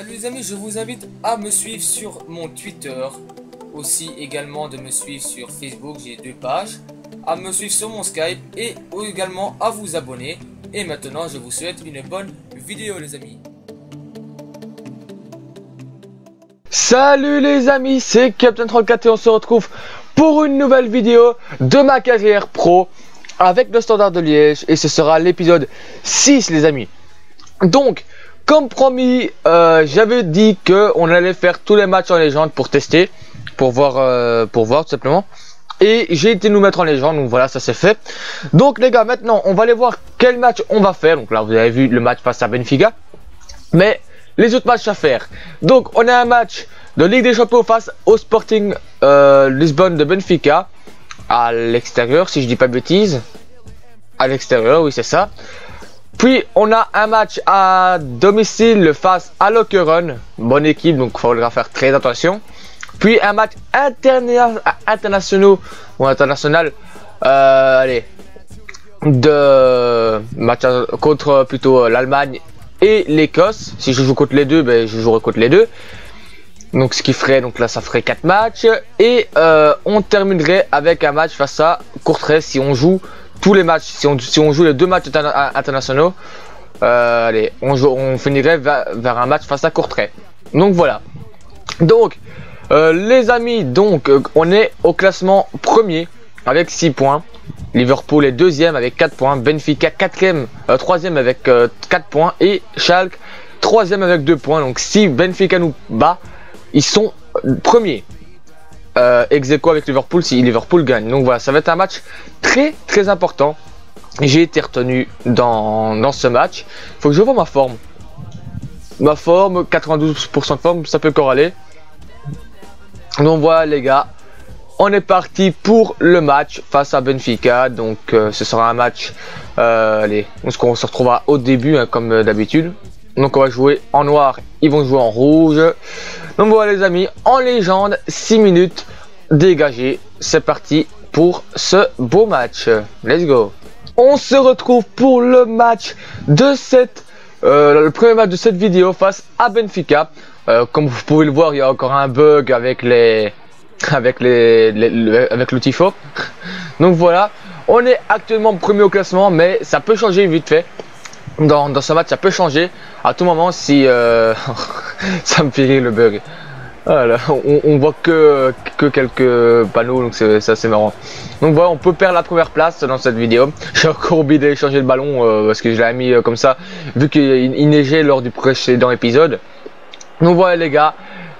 Salut les amis, je vous invite à me suivre sur mon Twitter, aussi également de me suivre sur Facebook, j'ai 2 pages, à me suivre sur mon Skype et également à vous abonner. Et maintenant je vous souhaite une bonne vidéo les amis. Salut les amis, c'est Captain34 et on se retrouve pour une nouvelle vidéo de ma carrière pro avec le Standard de Liège et ce sera l'épisode 6 les amis. Donc comme promis, j'avais dit que on allait faire tous les matchs en légende pour tester, pour voir tout simplement. Et j'ai été nous mettre en légende, donc voilà, ça c'est fait. Donc les gars, maintenant on va aller voir quel match on va faire. Donc là vous avez vu le match face à Benfica, mais les autres matchs à faire. Donc on a un match de Ligue des Champions face au Sporting Lisbonne de Benfica à l'extérieur, si je dis pas de bêtises. À l'extérieur, oui c'est ça. Puis on a un match à domicile face à Lokeren, bonne équipe donc il faudra faire très attention. Puis un match international, allez, de match contre plutôt l'Allemagne et l'Écosse. Si je joue contre les deux, ben je jouerai contre les deux. Donc ce qui ferait, donc là ça ferait 4 matchs et on terminerait avec un match face à Courtrai si on joue tous les matchs, si on joue les 2 matchs internationaux. Allez, on finirait vers un match face à Courtrai. Donc voilà. Donc les amis, donc on est au classement premier avec 6 points. Liverpool est deuxième avec 4 points. Benfica troisième avec 4 points. Et Schalke troisième avec 2 points. Donc si Benfica nous bat, ils sont premiers. Ex aequo avec Liverpool si Liverpool gagne. Donc voilà, ça va être un match très important. J'ai été retenu dans ce match. Faut que je vois ma forme. Ma forme, 92% de forme, ça peut encore aller. Donc voilà les gars, on est parti pour le match face à Benfica. Donc ce sera un match, allez, on se retrouvera au début hein, comme d'habitude. Donc on va jouer en noir, ils vont jouer en rouge. Donc voilà les amis, en légende, 6 minutes dégagées. C'est parti pour ce beau match. Let's go. On se retrouve pour le match de le premier match de cette vidéo face à Benfica. Comme vous pouvez le voir, il y a encore un bug avec le tifo. Donc voilà, on est actuellement premier au classement, mais ça peut changer vite fait. Dans ce match, ça peut changer à tout moment si ça me fait rire le bug. Voilà, on voit que quelques panneaux, donc c'est assez marrant. Donc voilà, on peut perdre la première place dans cette vidéo. J'ai encore oublié d'aller changer le ballon parce que je l'avais mis comme ça, vu qu'il neigeait lors du précédent épisode. Donc voilà les gars,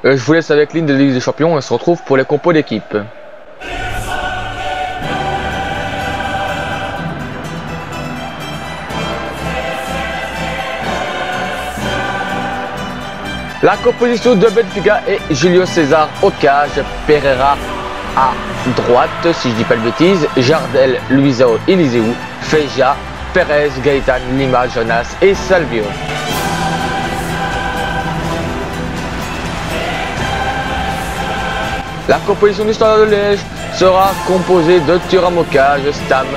je vous laisse avec l'hymne de Ligue des Champions et on se retrouve pour les compos d'équipe. La composition de Benfica est Julio César au cage, Pereira à droite, si je dis pas de bêtises, Jardel, Luisao, Eliseu, Feja, Perez, Gaëtan, Lima, Jonas et Salvio. La composition du Standard de Liège sera composée de Thuram au cage, Stam,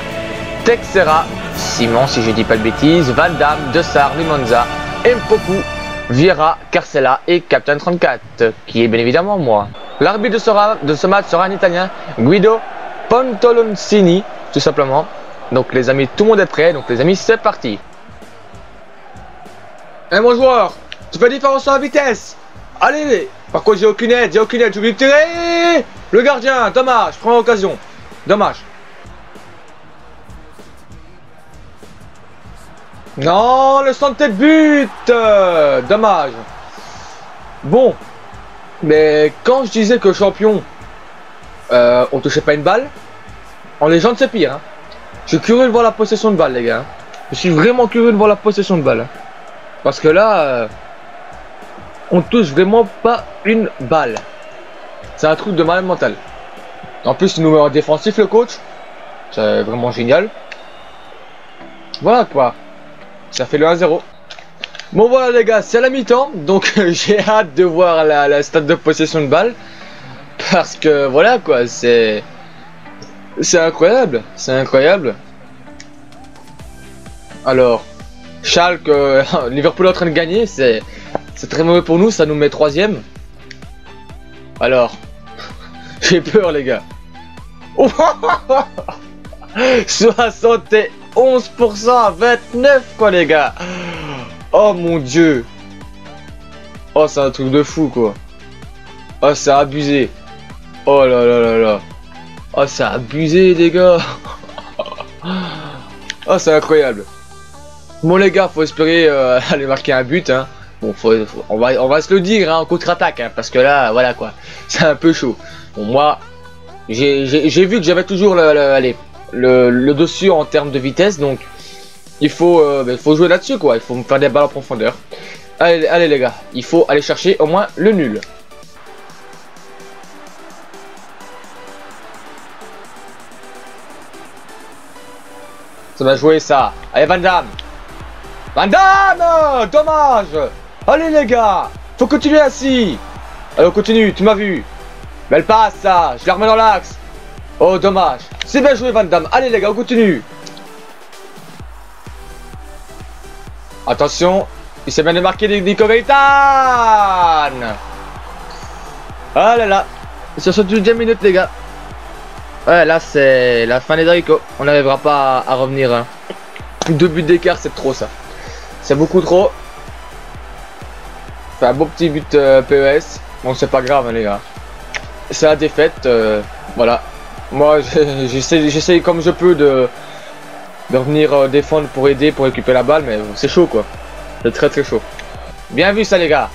Texera, Simon si je dis pas de bêtises, Van Damme, Dessart, Limonza, Mpoku, Vieira, Carcella et Captain34, qui est bien évidemment moi. L'arbitre de ce match sera un Italien, Guido Pontoloncini, tout simplement. Donc les amis, tout le monde est prêt, donc les amis, c'est parti. Eh mon joueur, tu fais différence sur la vitesse. Allez, par contre j'ai aucune aide, j'ai oublié de tirer. Le gardien, dommage, prends l'occasion, dommage. Non, le centre tête but, dommage. Bon, mais quand je disais que champion, on touchait pas une balle, en légende c'est pire. Hein. Je suis curieux de voir la possession de balle les gars. Je suis vraiment curieux de voir la possession de balle. Parce que là, on touche vraiment pas une balle. C'est un truc de malade mental. En plus il nous met en défensif le coach. C'est vraiment génial. Voilà quoi. Ça fait le 1-0. Bon voilà les gars, c'est à la mi-temps. Donc j'ai hâte de voir la stat de possession de balle. Parce que voilà quoi, c'est incroyable. C'est incroyable. Alors, Schalke, Liverpool est en train de gagner. C'est C'est très mauvais pour nous, ça nous met 3ème. Alors, j'ai peur les gars. 71% à 29 quoi les gars. Oh mon dieu. Oh c'est un truc de fou quoi. Oh c'est abusé. Oh là là là là. Oh c'est abusé les gars. Oh c'est incroyable. Bon les gars, faut espérer aller marquer un but hein. Bon on va se le dire hein, en contre-attaque hein, parce que là voilà quoi. C'est un peu chaud. Bon moi j'ai vu que j'avais toujours le dessus en termes de vitesse, donc il faut jouer là-dessus quoi. Il faut me faire des balles en profondeur. Allez les gars, il faut aller chercher au moins le nul. Ça va jouer ça. Allez Van Damme. Van Damme, dommage. Allez les gars, faut continuer ainsi. Allez on continue, tu m'as vu. Belle passe ça, je la remets dans l'axe. Oh dommage, c'est bien joué Van Damme. Allez les gars, on continue. Attention, il s'est bien démarqué Nico Gaëtan. Ah là là, sur cette 12e minute les gars. Ouais là c'est la fin des haricots. On n'arrivera pas à revenir hein. 2 buts d'écart c'est trop ça. C'est beaucoup trop. Fait un beau petit but PES. Bon c'est pas grave hein, les gars. C'est la défaite. Voilà. Moi j'essaie comme je peux de venir défendre pour aider, pour récupérer la balle. Mais c'est chaud quoi. C'est très très chaud. Bien vu ça les gars.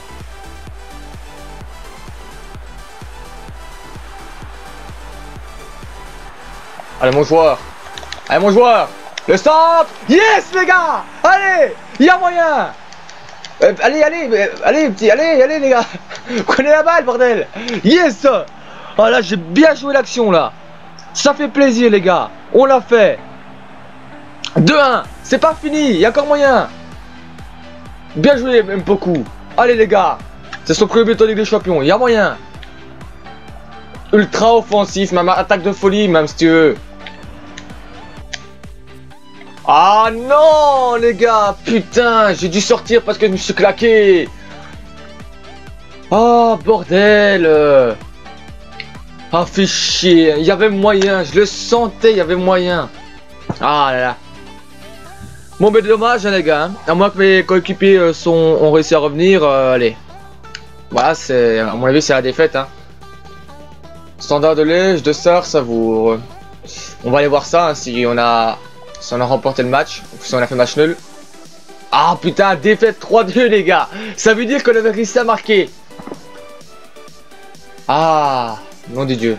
Allez mon joueur. Allez mon joueur. Le centre. Yes les gars. Allez. Il y a moyen. Allez petit. Allez les gars. Prenez la balle bordel. Yes. Oh là j'ai bien joué l'action là. Ça fait plaisir les gars. On l'a fait. 2-1. C'est pas fini. Il y a encore moyen. Bien joué même beaucoup. Allez les gars. C'est son premier but en Ligue des Champions. Il y a moyen. Ultra offensif. Même attaque de folie même si tu veux. Ah non les gars, putain, j'ai dû sortir parce que je me suis claqué. Ah bordel. Ah fait chier, il y avait moyen, je le sentais, il y avait moyen. Ah là là. Bon mais dommage hein, les gars, hein. À moins que mes coéquipiers ont réussi à revenir, allez. Voilà, c'est à mon avis c'est la défaite hein. Standard de Liège, de Savour. On va aller voir ça hein, si on a remporté le match, ou si on a fait match nul. Ah putain, défaite 3-2 les gars. Ça veut dire qu'on avait réussi à marquer. Ah, nom de Dieu.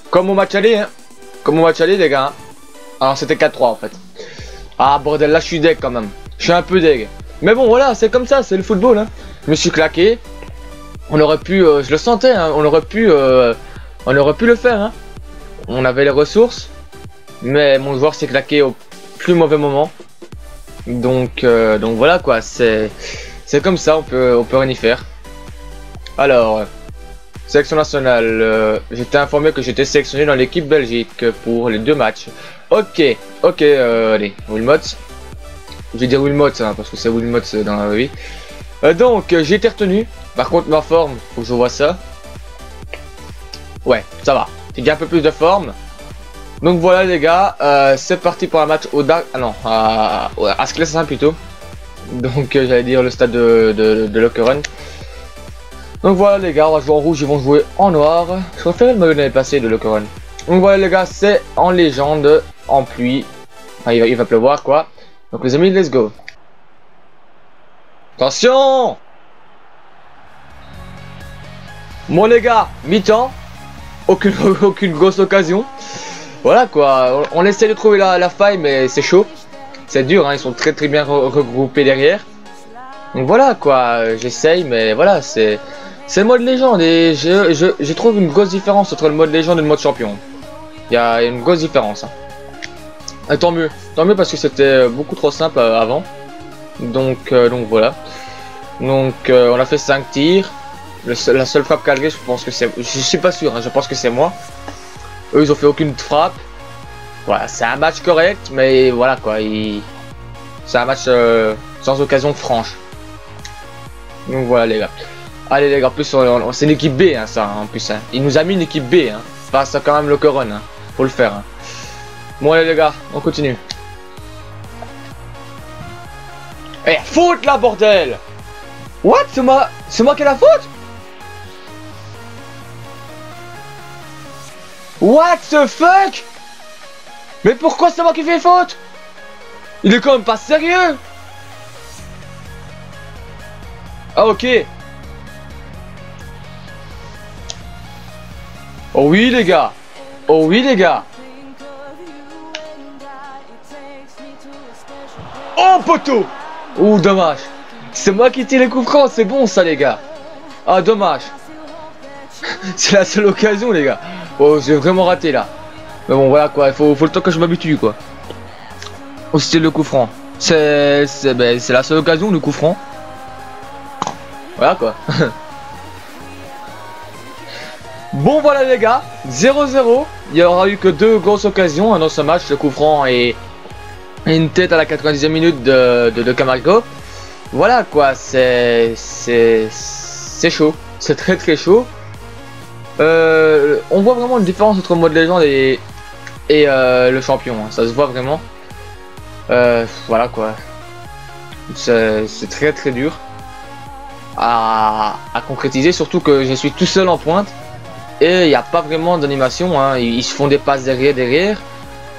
Comme au match aller, hein. Comme au match aller les gars. Hein. Alors c'était 4-3 en fait. Ah bordel, là je suis deg quand même. Je suis un peu deg. Mais bon voilà, c'est comme ça, c'est le football. Hein. Je me suis claqué. On aurait pu, je le sentais, hein. On aurait pu le faire. Hein. On avait les ressources. Mais mon joueur s'est claqué au plus mauvais moment. Donc voilà quoi, c'est comme ça, on peut rien y faire. Alors, sélection nationale, j'étais informé que j'étais sélectionné dans l'équipe Belgique pour les 2 matchs. Ok, allez, Wilmots. Je vais dire Wilmots hein, parce que c'est Wilmots dans la vie. Donc, j'ai été retenu. Par contre, ma forme, faut que je vois ça. Ouais, ça va. J'ai déjà un peu plus de forme. Donc voilà les gars, c'est parti pour un match au Dark... Ah non, à Sclessin plutôt. Donc j'allais dire le stade de Lokeren. Donc voilà les gars, on va jouer en rouge, ils vont jouer en noir. Je préfère le maillot de l'année passée de Lokeren. Donc voilà les gars, c'est en légende, en pluie. Enfin, il va pleuvoir quoi. Donc les amis, let's go. Attention. Bon les gars, mi-temps. Aucune grosse occasion. Voilà quoi, on essaie de trouver la faille mais c'est chaud. C'est dur hein, ils sont très bien regroupés derrière. Donc voilà quoi, j'essaye mais voilà, c'est le mode légende et je trouve une grosse différence entre le mode légende et le mode champion. Il y a une grosse différence. Hein. Et tant mieux parce que c'était beaucoup trop simple avant. Donc voilà. Donc on a fait 5 tirs. La seule frappe calquée, je pense que c'est... Je suis pas sûr, hein, je pense que c'est moi. Eux, ils ont fait aucune frappe. Voilà, c'est un match correct, mais voilà quoi. C'est un match sans occasion franche. Donc voilà les gars. Allez les gars, en plus c'est une équipe B hein, ça en plus. Hein. Il nous a mis une équipe B. Hein. Face à quand même le Coron. Hein. Faut le faire. Hein. Bon allez les gars, on continue. Eh, faute là bordel! What? C'est moi qui ai la faute? What the fuck? Mais pourquoi c'est moi qui fais faute? Il est quand même pas sérieux. Ah ok. Oh oui les gars. Oh oui les gars. Oh poteau. Ouh dommage. C'est moi qui tire les coups francs, c'est bon ça les gars. Ah dommage. C'est la seule occasion les gars. Oh j'ai vraiment raté là. Mais bon voilà quoi, il faut le temps que je m'habitue quoi. Au style le coup franc. C'est la seule occasion le coup franc. Voilà quoi. Bon voilà les gars, 0-0. Il n'y aura eu que 2 grosses occasions dans ce match, le coup franc et une tête à la 90e minute de Camargo. Voilà quoi, c'est chaud, c'est très chaud. On voit vraiment une différence entre mode légende et le champion, hein. Ça se voit vraiment. Voilà quoi, c'est très dur à concrétiser, surtout que je suis tout seul en pointe et il n'y a pas vraiment d'animation, hein. Ils se font des passes derrière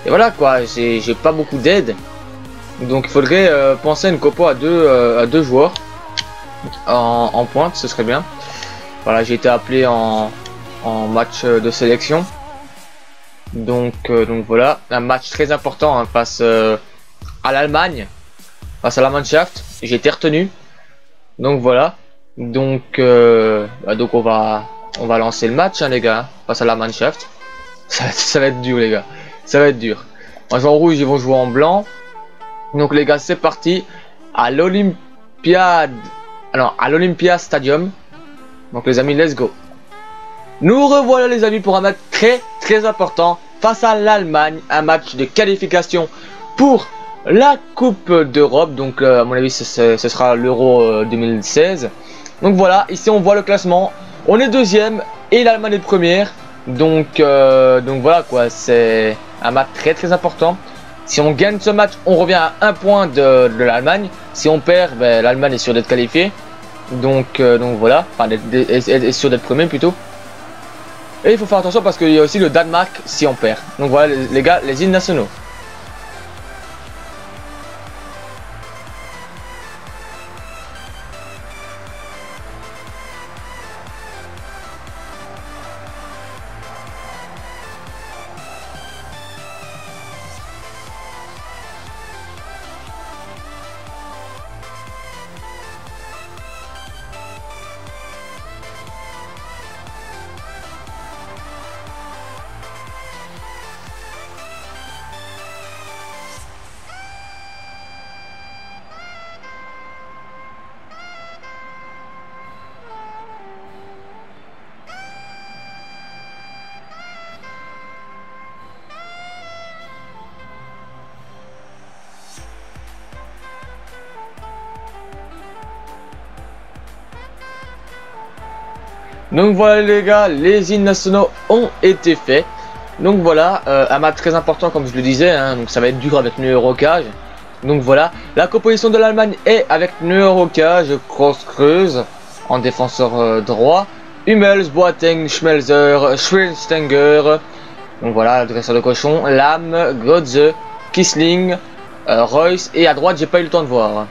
et voilà quoi, j'ai pas beaucoup d'aide, donc il faudrait penser à une compo à deux joueurs en pointe, ce serait bien. Voilà, j'ai été appelé en match de sélection, donc voilà, un match très important hein, face à l'Allemagne, face à la Mannschaft. J'ai été retenu, donc voilà, donc on va lancer le match hein, les gars, face à la Mannschaft. Ça va être dur les gars, ça va être dur. En jouant en rouge, ils vont jouer en blanc. Donc les gars, c'est parti à l'Olympia Stadium. Donc les amis, let's go. Nous revoilà les amis pour un match très important face à l'Allemagne, un match de qualification pour la Coupe d'Europe. Donc à mon avis ce sera l'Euro 2016. Donc voilà, ici on voit le classement, on est deuxième et l'Allemagne est première. Donc voilà quoi, c'est un match très important. Si on gagne ce match, on revient à 1 point de l'Allemagne. Si on perd, ben, l'Allemagne est sûre d'être qualifiée. Donc voilà, enfin est sûre d'être premier plutôt. Et il faut faire attention parce qu'il y a aussi le Danemark si on perd. Donc voilà les gars, les hymnes nationaux. Donc voilà les gars, les hymnes nationaux ont été faits. Donc voilà, un match très important comme je le disais, hein, donc ça va être dur avec Neuerocage. Donc voilà, la composition de l'Allemagne est avec Neuerocage, Kroos en défenseur droit, Hummels, Boateng, Schmelzer, Schweinsteiger. Donc voilà, le dresseur de cochon, Lahm, Götze, Kissling, Reus, et à droite j'ai pas eu le temps de voir.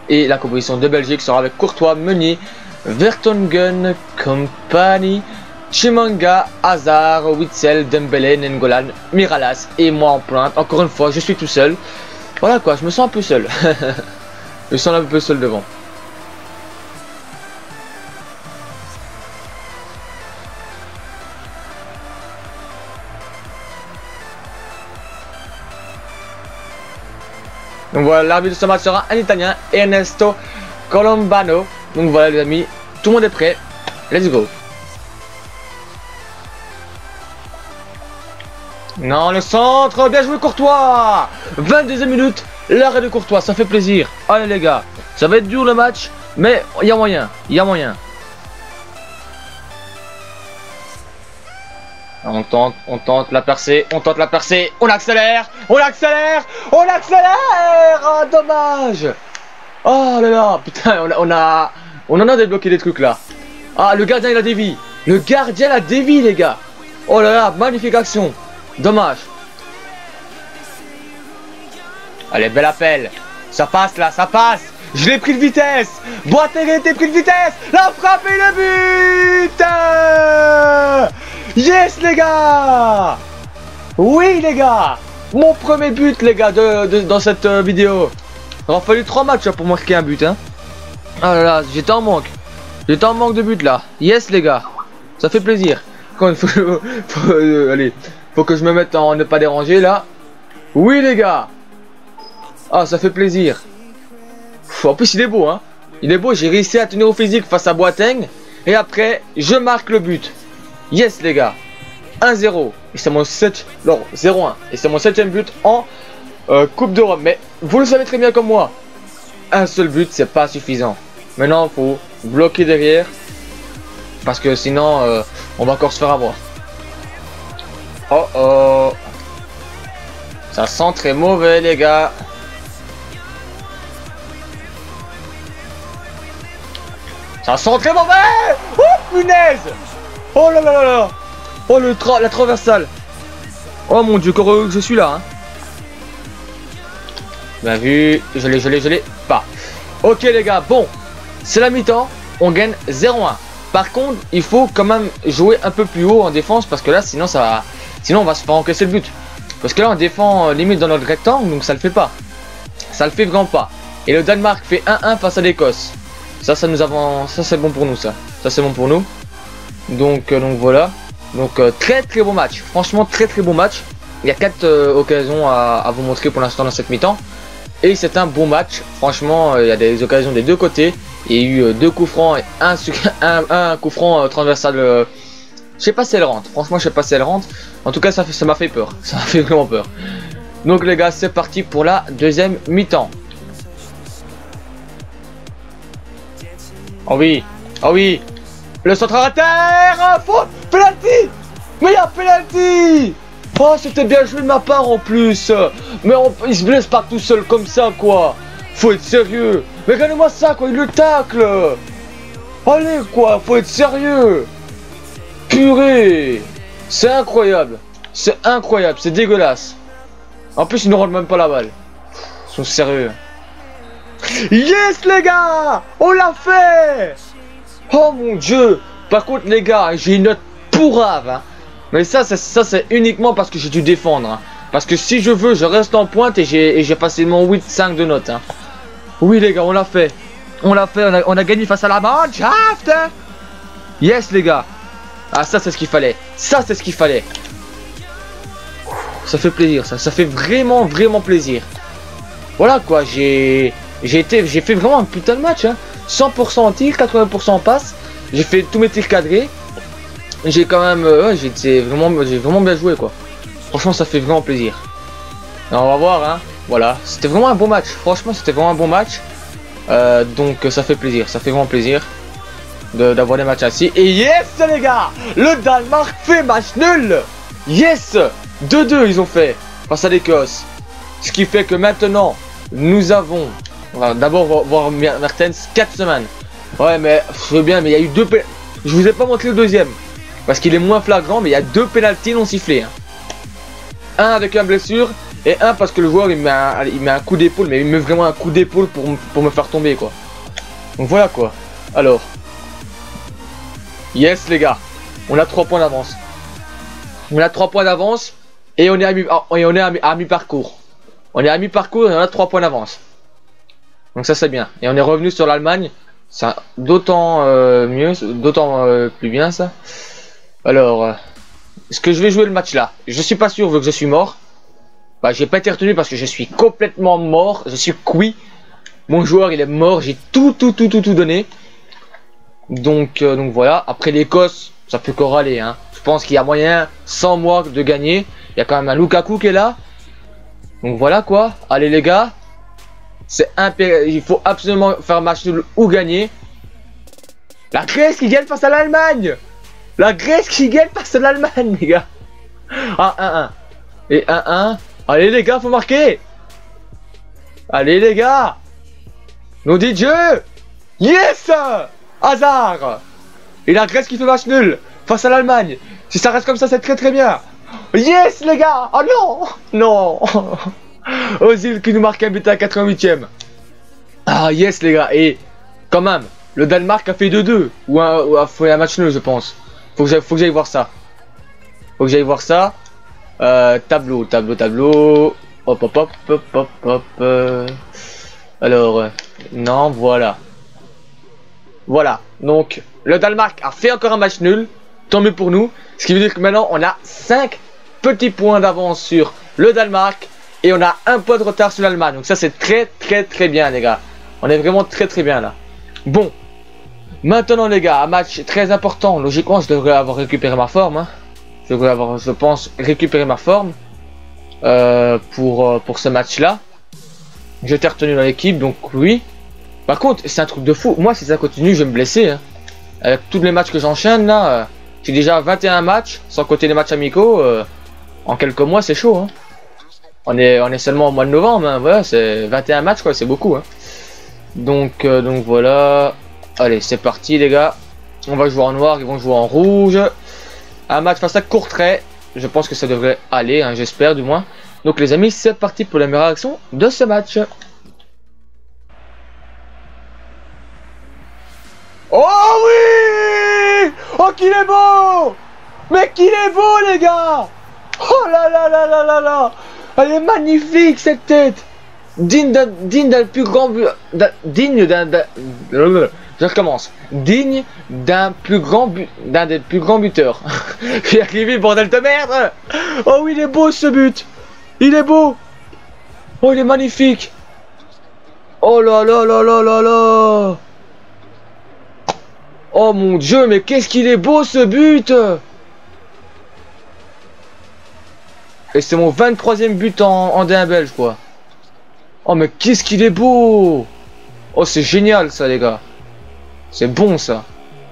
Et la composition de Belgique sera avec Courtois, Meunier, Vertonghen, Kompany, Chimanga, Hazard, Witsel, Dembélé, Nengolan, Miralas et moi en pointe. Encore une fois, je suis tout seul. Voilà quoi, je me sens un peu seul. Je me sens un peu seul devant. Donc voilà, l'arbitre de ce match sera un Italien, Ernesto Colombano. Donc voilà les amis, tout le monde est prêt, let's go. Non, le centre, bien joué Courtois. 22e minute, l'arrêt de Courtois, ça fait plaisir. Allez les gars, ça va être dur le match, Mais il y a moyen, il y a moyen. On tente la percée, on tente la percée, on accélère, on accélère, on accélère. Ah, dommage. Oh là là, putain, on en a débloqué des trucs là. Ah, le gardien il a dévié. Le gardien a dévié, les gars. Oh là là, magnifique action. Dommage. Allez, bel appel. Ça passe là, ça passe. Je l'ai pris de vitesse. Boateng a été pris de vitesse. La frappe et le but. Yes, les gars. Oui, les gars. Mon premier but, les gars, dans cette vidéo. Il aura fallu 3 matchs pour marquer un but, hein. Ah là là, j'étais en manque. J'étais en manque de but là. Yes, les gars. Ça fait plaisir. Quand allez, faut que je me mette en ne pas déranger là. Oui, les gars. Ah, ça fait plaisir. En plus, il est beau, hein. Il est beau, j'ai réussi à tenir au physique face à Boateng. Et après, je marque le but. Yes, les gars. 1-0. Et c'est mon 7... Non, 0-1. Et c'est mon 7ème but en Coupe d'Europe. Mais vous le savez très bien comme moi. Un seul but, c'est pas suffisant. Maintenant, il faut bloquer derrière. Parce que sinon, on va encore se faire avoir. Oh oh. Ça sent très mauvais, les gars. Ça sent très mauvais. Oh, punaise. Oh là là là là. Oh, la traversale. Oh mon dieu, que je suis là, hein. Bien vu. Je l'ai pas. Ok, les gars, bon. C'est la mi-temps. On gagne 0-1. Par contre, il faut quand même jouer un peu plus haut en défense. Parce que là, sinon, on va se faire encaisser le but. Parce que là, on défend limite dans notre rectangle. Donc, ça le fait pas. Ça le fait vraiment pas. Et le Danemark fait 1-1 face à l'Écosse. Ça nous avance. Ça, c'est bon pour nous, ça. Ça, c'est bon pour nous. Donc voilà. Donc très très bon match. Franchement très très bon match. Il y a 4 occasions à vous montrer pour l'instant dans cette mi-temps. Et c'est un bon match. Franchement il y a des occasions des deux côtés. Il y a eu 2 coups francs et un coup franc transversal. Je sais pas si elle rentre. Franchement je sais pas si elle rentre. En tout cas ça m'a fait peur. Ça m'a fait vraiment peur. Donc les gars c'est parti pour la deuxième mi-temps. Oh oui. Oh oui. Le centre à terre. Faute. Penalty. Mais il y a penalty. Oh c'était bien joué de ma part en plus. Mais il se blesse pas tout seul comme ça quoi. Faut être sérieux. Mais regardez-moi ça quoi. Il le tacle. Allez quoi. Faut être sérieux. Purée. C'est incroyable. C'est incroyable. C'est dégueulasse. En plus ils ne rendent même pas la balle. Ils sont sérieux. Yes les gars. On l'a fait. Oh mon dieu. Par contre les gars, j'ai une note pourrave, hein. Mais ça c'est uniquement parce que j'ai dû défendre, hein. Parce que si je veux, je reste en pointe et j'ai facilement 8-5 de notes, hein. Oui les gars, on l'a fait. On l'a fait, on a gagné face à la Mannschaft. Yes les gars. Ah ça c'est ce qu'il fallait. Ça c'est ce qu'il fallait. Ça fait plaisir, ça fait vraiment plaisir. Voilà quoi, j'ai fait vraiment un putain de match, hein. 100% en tir, 80% en passe. J'ai fait tous mes tirs cadrés. J'ai quand même, j'ai vraiment bien joué quoi. Franchement, ça fait vraiment plaisir. Alors, on va voir, hein. Voilà, c'était vraiment un bon match. Franchement, c'était vraiment un bon match. Donc, ça fait plaisir. Ça fait vraiment plaisir d'avoir des matchs ainsi. Et yes, les gars, le Danemark fait match nul. Yes, 2-2 ils ont fait face à l'Écosse. Ce qui fait que maintenant, nous avons. On va d'abord voir Mertens 4 semaines. Ouais mais je veux bien mais il y a eu 2 pénaltys. Je vous ai pas montré le deuxième. Parce qu'il est moins flagrant mais il y a 2 pénaltys non sifflés, hein. Un avec une blessure et un parce que le joueur il met un coup d'épaule. Mais il met vraiment un coup d'épaule pour me faire tomber quoi. Donc voilà quoi. Alors. Yes les gars. On a 3 points d'avance. On a 3 points d'avance. Et on est à mi-parcours. On est à mi-parcours et on a 3 points d'avance. Donc ça c'est bien. Et on est revenu sur l'Allemagne. C'est d'autant mieux, d'autant plus bien ça. Alors, est-ce que je vais jouer le match là? Je suis pas sûr vu que je suis mort. Bah j'ai pas été retenu parce que je suis complètement mort. Je suis cuit. Mon joueur il est mort. J'ai tout donné. Donc voilà. Après l'Écosse, ça peut encore aller, hein. Je pense qu'il y a moyen, sans moi, de gagner. Il y a quand même un Lukaku qui est là. Donc voilà quoi. Allez les gars. C'est impérial. Il faut absolument faire match nul ou gagner. La Grèce qui gagne face à l'Allemagne. La Grèce qui gagne face à l'Allemagne, les gars. Ah, 1-1. Et 1-1. Allez, les gars, faut marquer. Allez, les gars. Nous dit Dieu. Yes. Hazard. Et la Grèce qui fait match nul face à l'Allemagne. Si ça reste comme ça, c'est très très bien. Yes, les gars. Oh non. Non. Ozil qui nous marque un but à la 88e. Ah, yes, les gars. Et quand même, le Danemark a fait 2-2. Ou a fait un match nul, je pense. Faut que j'aille voir ça. Faut que j'aille voir ça. Tableau. Hop, hop, hop, hop, hop, hop. Alors, non, voilà. Voilà. Donc, le Danemark a fait encore un match nul. Tant mieux pour nous. Ce qui veut dire que maintenant, on a 5 petits points d'avance sur le Danemark. Et on a un point de retard sur l'Allemagne. Donc ça, c'est très, très, très bien, les gars. On est vraiment très, très bien, là. Bon. Maintenant, les gars, un match très important. Logiquement, je devrais avoir récupéré ma forme. Hein. Je devrais avoir, je pense, récupéré ma forme. Pour ce match-là. J'étais retenu dans l'équipe, donc oui. Par contre, c'est un truc de fou. Moi, si ça continue, je vais me blesser. Hein. Avec tous les matchs que j'enchaîne, là, j'ai déjà 21 matchs, sans compter les matchs amicaux. En quelques mois, c'est chaud. Hein. On est seulement au mois de novembre. Hein. Voilà, c'est 21 matchs, quoi. C'est beaucoup. Hein. Donc voilà. Allez, c'est parti, les gars. On va jouer en noir, ils vont jouer en rouge. Un match face à Courtrai. Je pense que ça devrait aller, hein, j'espère du moins. Donc les amis, c'est parti pour la meilleure action de ce match. Oh oui! Oh qu'il est beau! Mais qu'il est beau, les gars! Oh là là là là là là! Elle est magnifique, cette tête! Digne d'un plus grand but... Digne d'un... Je recommence. Digne d'un plus grand but... D'un des plus grands buteurs. Je suis arrivé, bordel de merde! Oh oui, il est beau, ce but! Il est beau! Oh, il est magnifique! Oh là là là là là là! Oh mon Dieu, mais qu'est-ce qu'il est beau, ce but! Et c'est mon 23e but en D1 belge, quoi. Oh, mais qu'est-ce qu'il est beau! Oh, c'est génial, ça, les gars. C'est bon, ça.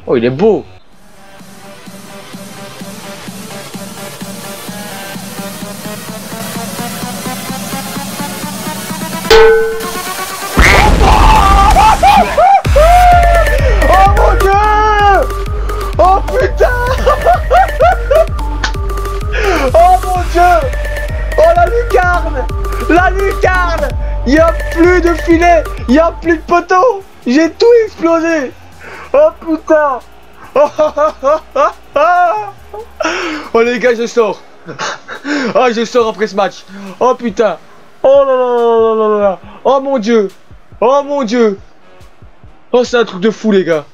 Oh, il est beau. Oh mon Dieu! Oh putain! Oh mon Dieu! Oh la lucarne! La lucarne! Il n'y a plus de filet! Il n'y a plus de poteau! J'ai tout explosé! Oh putain! Oh les gars, je sors! Oh, je sors après ce match! Oh putain! Oh là là là là là! Oh mon Dieu! Oh mon Dieu! Oh, c'est un truc de fou, les gars!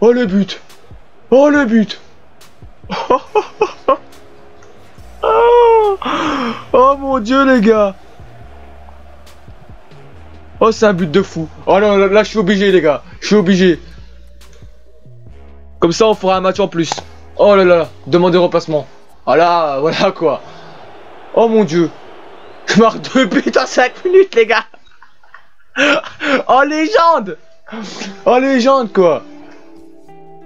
Oh le but! Oh le but! Oh mon Dieu, les gars! Oh, c'est un but de fou! Oh non, là je suis obligé, les gars! Je suis obligé! Comme ça, on fera un match en plus! Oh là là! Demande de remplacement! Voilà, voilà quoi! Oh mon Dieu! Je marque 2 buts en 5 minutes, les gars! Oh légende! Oh légende quoi!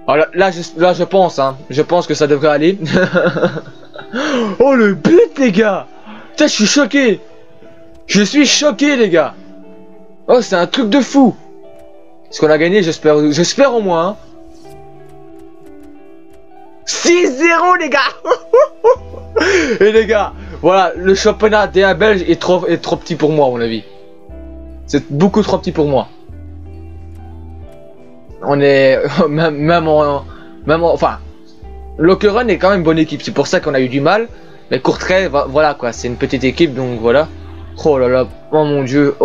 Oh, là je pense, hein. Je pense que ça devrait aller. Oh le but, les gars! Putain, je suis choqué! Je suis choqué, les gars! Oh, c'est un truc de fou! Est-ce qu'on a gagné? J'espère au moins. Hein. 6-0, les gars! Et les gars, voilà, le championnat D1 belge est trop petit pour moi, à mon avis. C'est beaucoup trop petit pour moi. On est enfin, Lokeren est quand même une bonne équipe. C'est pour ça qu'on a eu du mal. Mais Courtrai, voilà quoi, c'est une petite équipe, donc voilà. Oh là là, oh mon dieu,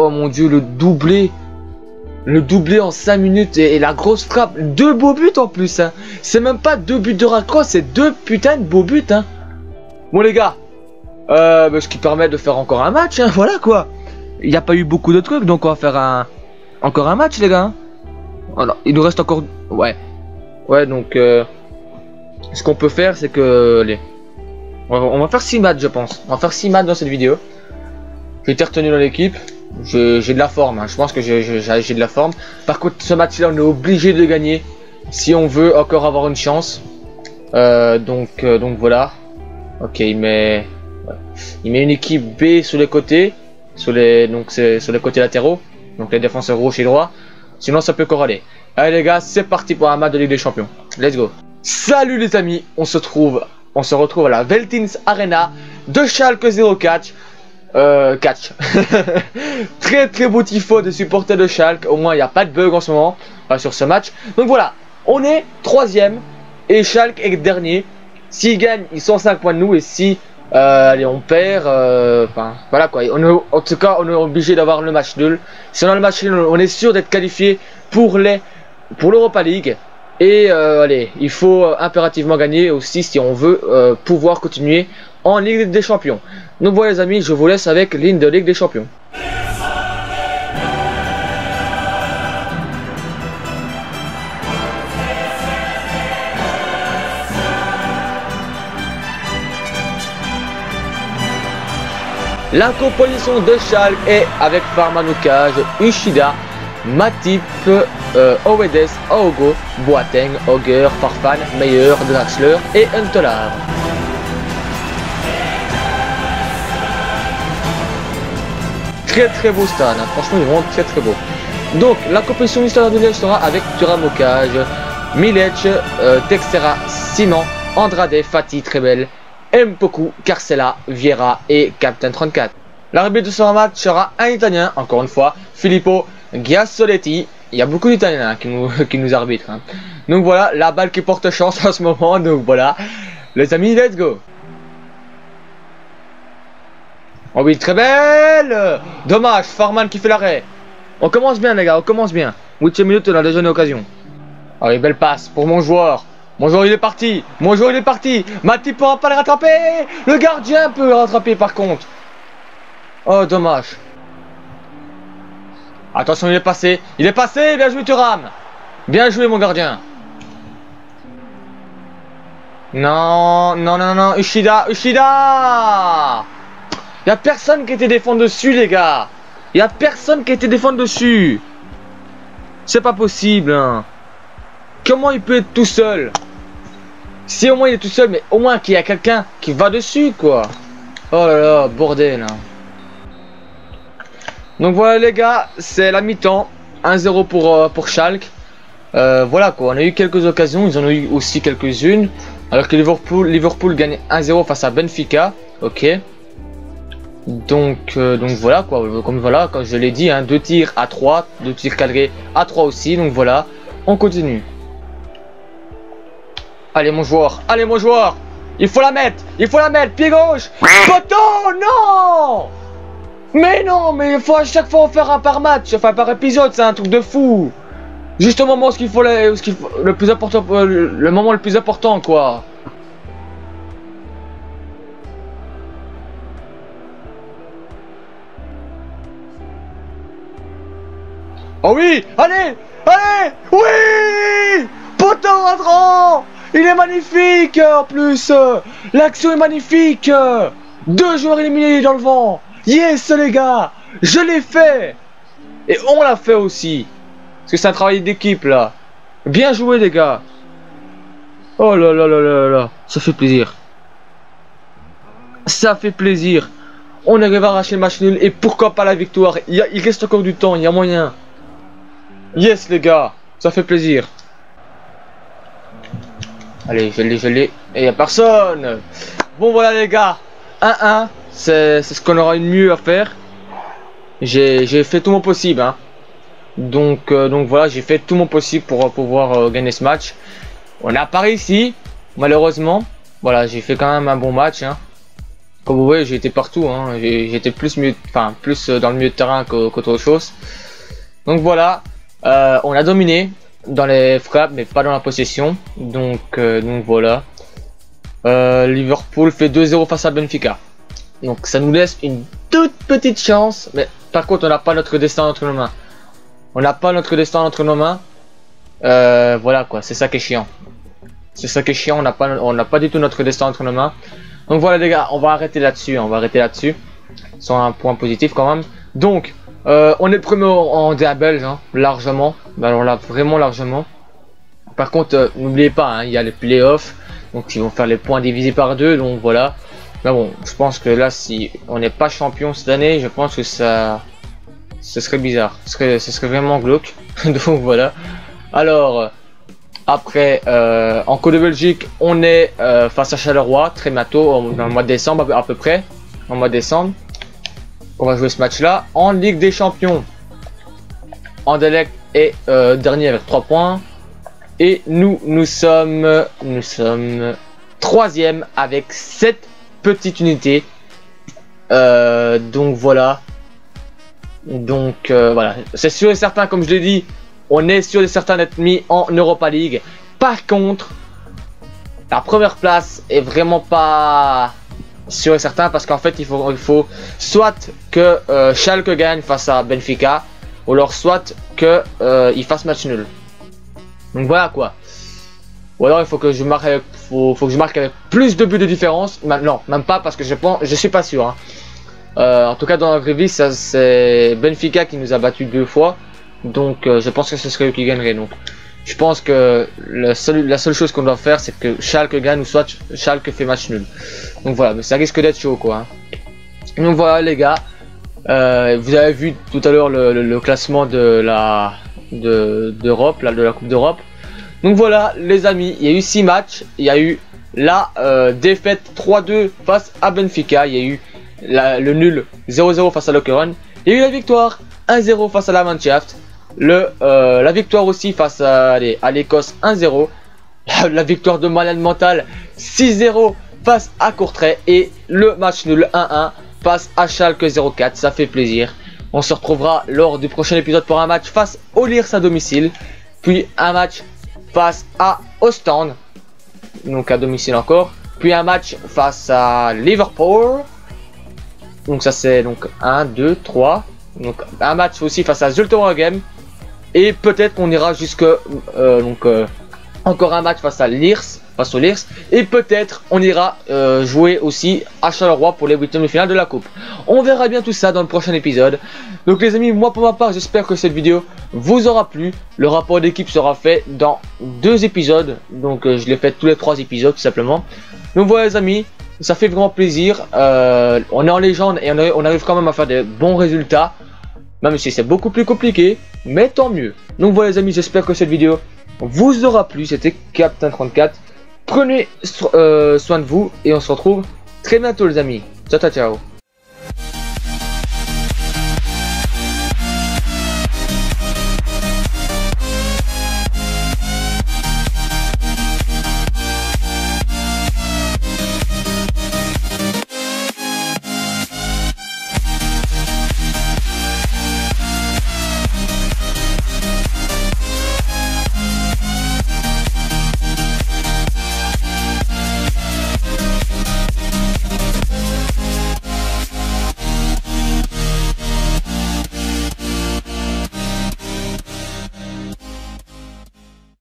le doublé en 5 minutes et la grosse frappe. 2 beaux buts en plus. Hein. C'est même pas 2 buts de racrosse, c'est 2 putains de beaux buts. Hein. Bon les gars, ce qui permet de faire encore un match. Hein, voilà quoi. Il n'y a pas eu beaucoup de trucs, donc on va faire encore un match, les gars. Voilà, il nous reste encore... Ouais, donc... ce qu'on peut faire, c'est que... Allez. On va faire 6 matchs, je pense. On va faire 6 matchs dans cette vidéo. J'ai été retenu dans l'équipe. j'ai de la forme, hein. Je pense que j'ai de la forme. Par contre, ce match-là, on est obligé de gagner si on veut encore avoir une chance. Donc voilà. Ok, il met une équipe B sur les côtés, sur les côtés latéraux, donc les défenseurs gauche et droit. Sinon, ça peut corroler. Allez les gars, c'est parti pour un match de Ligue des Champions. Let's go. Salut les amis, on se retrouve à la Veltins Arena de Schalke 04. Catch. Très beau tifo de supporters de Schalke. Au moins il n'y a pas de bug en ce moment sur ce match. Donc voilà, on est 3ème et Schalke est dernier. S'ils gagnent, ils sont 5 points de nous. Et si allez, on perd, voilà quoi. En tout cas, on est obligé d'avoir le match nul. Si on a le match nul, on est sûr d'être qualifié pour l'Europa League. Et allez, il faut impérativement gagner aussi si on veut pouvoir continuer en Ligue des Champions. Donc voilà les amis, je vous laisse avec l'hymne de Ligue des Champions. La composition de Schalke est avec Farmanukaj, Uchida, Matip, Owedes, Aogo, Boateng, Auger, Farfan, Meyer, Draxler et Huntelaar. Très beau stade, hein. Franchement il est vraiment très beau. Donc la compétition du stade de Liège sera avec Turamokaj, Milec, Texera, Sinan, Andrade, Fatih, Trebel, Mpoku, Carcella, Vieira et Captain 34. L'arbitre de ce match sera un Italien, encore une fois, Filippo Giasoletti. Il y a beaucoup d'Italiens hein, qui nous arbitrent. Hein. Donc voilà, la balle qui porte chance en ce moment. Donc voilà, les amis, let's go. Oh oui, très belle. Dommage, Farman qui fait l'arrêt. On commence bien les gars, on commence bien. 8e minute, on a déjà une occasion. Oh oui, belle passe pour mon joueur. Mon joueur il est parti. Mon joueur il est parti. Matip pourra pas le rattraper. Le gardien peut le rattraper par contre. Oh dommage. Attention, il est passé. Il est passé. Bien joué Thuram. Bien joué mon gardien. Non. Uchida. Il n'y a personne qui était défendre dessus, les gars. Il n'y a personne qui était défendre dessus. C'est pas possible. Hein. Comment il peut être tout seul? Si au moins il est tout seul, mais au moins qu'il y a quelqu'un qui va dessus, quoi. Oh là là, bordel. Hein. Donc voilà, les gars, c'est la mi-temps. 1-0 pour Schalke. Voilà, quoi. On a eu quelques occasions. Ils en ont eu aussi quelques-unes. Alors que Liverpool gagne 1-0 face à Benfica. Ok. Donc voilà quoi, comme voilà, comme je l'ai dit, hein, 2 tirs à 3, 2 tirs cadrés à 3 aussi, donc voilà, on continue. Allez mon joueur, il faut la mettre, pied gauche, poteau, non. Mais non, mais il faut à chaque fois en faire un par match, enfin par épisode, c'est un truc de fou. Juste au moment où il faut le plus important, le moment le plus important quoi. Oh oui, allez, oui, poteau rentrant, il est magnifique en plus, l'action est magnifique, 2 joueurs éliminés dans le vent, yes les gars, je l'ai fait, et on l'a fait aussi, parce que c'est un travail d'équipe là, bien joué les gars, oh là, ça fait plaisir, on arrive à arracher le match nul, et pourquoi pas la victoire, il reste encore du temps, il y a moyen. Yes les gars, ça fait plaisir. Allez, je l'ai. Et y a personne. Bon voilà les gars, 1-1, c'est ce qu'on aura eu de mieux à faire. J'ai fait tout mon possible. Hein. Donc voilà, j'ai fait tout mon possible pour pouvoir gagner ce match. On n'a pas réussi, malheureusement. Voilà, j'ai fait quand même un bon match. Hein. Comme vous voyez, j'ai été partout. Hein. J'étais plus dans le milieu de terrain qu'autre chose. Donc voilà. On a dominé dans les frappes mais pas dans la possession, donc voilà. Liverpool fait 2-0 face à Benfica, donc ça nous laisse une toute petite chance, mais par contre on n'a pas notre destin entre nos mains. Voilà quoi, c'est ça qui est chiant. On n'a pas du tout notre destin entre nos mains. Donc voilà les gars, on va arrêter là-dessus, sur un point positif quand même. Donc On est premier en DA belge, hein, largement. Alors là, vraiment largement. Par contre, n'oubliez pas, hein, il y a les playoffs. Donc ils vont faire les points divisés par 2. Donc voilà. Mais bon, je pense que là, si on n'est pas champion cette année, je pense que ce serait bizarre. Ce serait vraiment glauque. Donc voilà. Alors, après, en Coupe de Belgique, on est face à Charleroi, très bientôt, dans le mois de décembre à peu près. En mois de décembre. On va jouer ce match-là. En Ligue des Champions, Anderlecht est dernier avec 3 points. Et nous sommes 3e avec 7 petites unités. Donc voilà. Donc voilà. C'est sûr et certain, comme je l'ai dit, on est sûr et certain d'être mis en Europa League. Par contre, la première place est vraiment pas sûr et certain parce qu'en fait il faut soit que Schalke gagne face à Benfica ou alors soit que il fasse match nul. Donc voilà quoi. Ou alors il faut que je marque avec, faut que je marque avec plus de buts de différence. Non, même pas parce que je suis pas sûr. Hein. En tout cas dans la vraie vie, c'est Benfica qui nous a battu 2 fois. Donc je pense que ce serait eux qui gagneraient. Donc je pense que la seule chose qu'on doit faire, c'est que Schalke gagne ou soit Schalke fait match nul. Donc voilà, mais ça risque d'être chaud quoi. Hein. Donc voilà les gars, vous avez vu tout à l'heure le classement de d'Europe, de la Coupe d'Europe. Donc voilà les amis, il y a eu 6 matchs, il y a eu la défaite 3-2 face à Benfica, il y a eu le nul 0-0 face à Lokeren, il y a eu la victoire 1-0 face à la Mannschaft. La victoire aussi face à l'Écosse 1-0, la victoire de malade mental 6-0 face à Courtrai et le match nul 1-1 face à Schalke 04. Ça fait plaisir. On se retrouvera lors du prochain épisode pour un match face au Lierse à domicile, puis un match face à Ostende, donc à domicile encore, puis un match face à Liverpool. Donc ça c'est donc 1, 2, 3. Donc un match aussi face à Zulte Waregem. Et peut-être qu'on ira jusque encore un match face au Lierse. Et peut-être on ira jouer aussi à Charleroi pour les 8e de finale de la coupe. On verra bien tout ça dans le prochain épisode. Donc les amis, moi pour ma part, j'espère que cette vidéo vous aura plu. Le rapport d'équipe sera fait dans 2 épisodes. Donc je l'ai fait tous les 3 épisodes tout simplement. Donc voilà les amis, ça fait vraiment plaisir. On est en légende et on arrive quand même à faire des bons résultats. Même si c'est beaucoup plus compliqué, mais tant mieux. Donc voilà les amis, j'espère que cette vidéo vous aura plu. C'était Captain34. Prenez soin de vous et on se retrouve très bientôt les amis. Ciao ciao ciao.